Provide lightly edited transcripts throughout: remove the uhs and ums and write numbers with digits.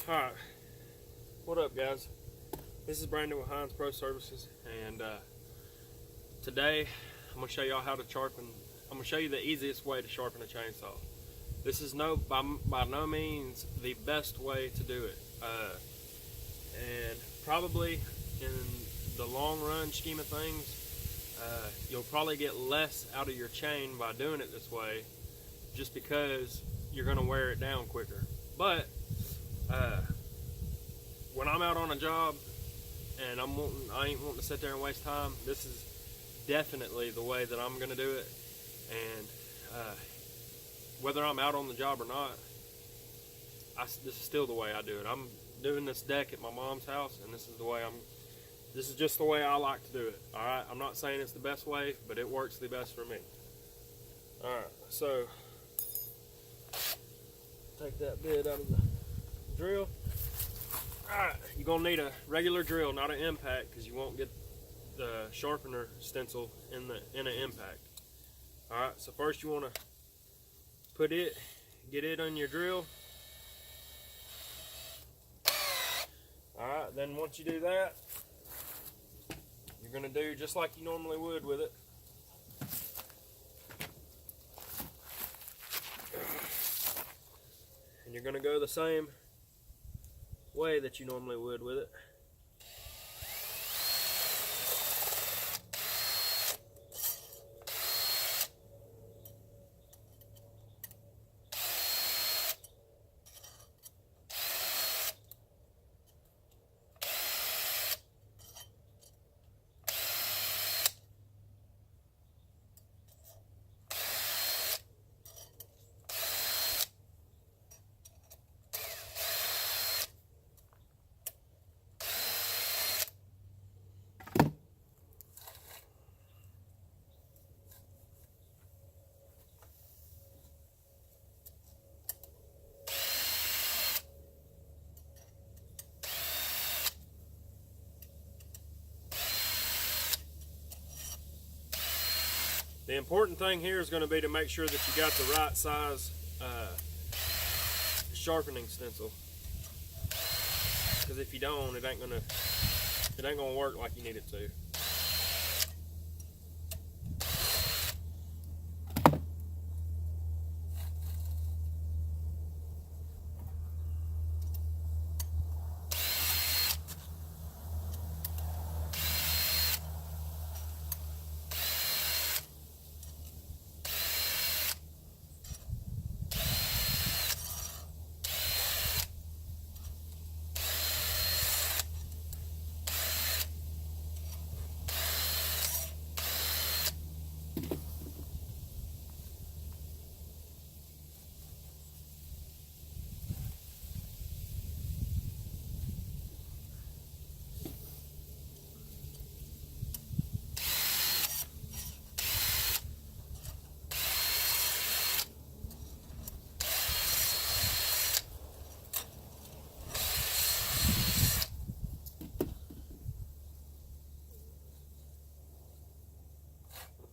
Alright, what up guys? This is Brandon with Hines Pro Services, and today I'm going to show y'all how to sharpen. I'm going to show you the easiest way to sharpen a chainsaw. This is by no means the best way to do it, and probably in the long run scheme of things, you'll probably get less out of your chain by doing it this way, just because you're going to wear it down quicker. But when I'm out on a job and I ain't wanting to sit there and waste time, this is definitely the way that I'm going to do it. And whether I'm out on the job or not, this is still the way I do it. I'm doing this deck at my mom's house, and this is just the way I like to do it. Alright, I'm not saying it's the best way, but it works the best for me. Alright, so take that bit out of the drill. Alright, you're going to need a regular drill, not an impact, because you won't get the sharpener stencil in an impact. Alright, so first you want to get it on your drill. Alright, then once you do that, you're going to do just like you normally would with it. And you're going to go the same way that you normally would with it. The important thing here is going to be to make sure that you got the right size sharpening stencil, because if you don't, it ain't gonna work like you need it to.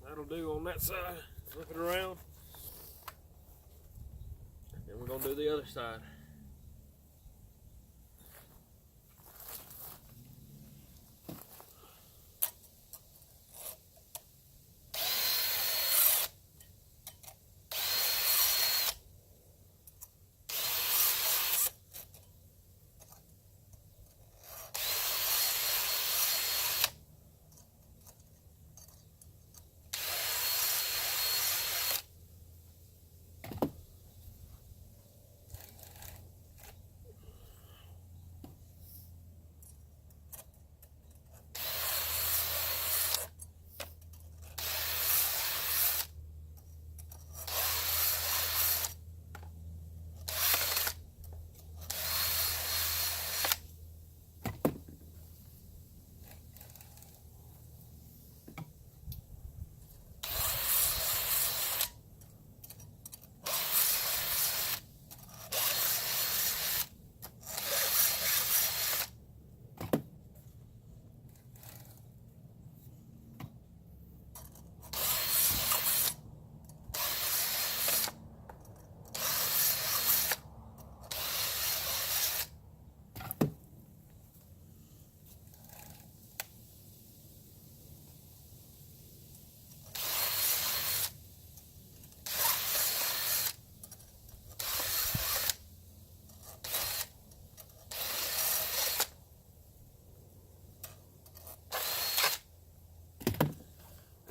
That'll do on that side. Flip it around, and we're gonna do the other side.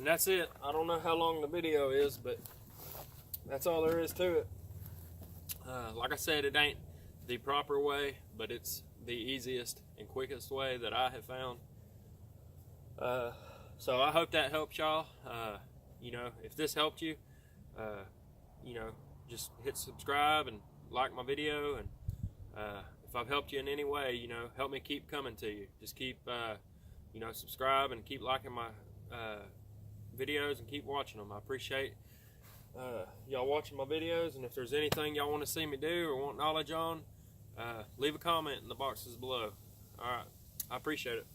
And that's it. I don't know how long the video is, but that's all there is to it. Like I said, it ain't the proper way, but it's the easiest and quickest way that I have found. So I hope that helps y'all. You know, if this helped you, you know, just hit subscribe and like my video. And if I've helped you in any way, you know, help me keep coming to you. Just keep, you know, subscribe and keep liking my videos and keep watching them. I appreciate y'all watching my videos, and if there's anything y'all want to see me do or want knowledge on, leave a comment in the boxes below. Alright, I appreciate it.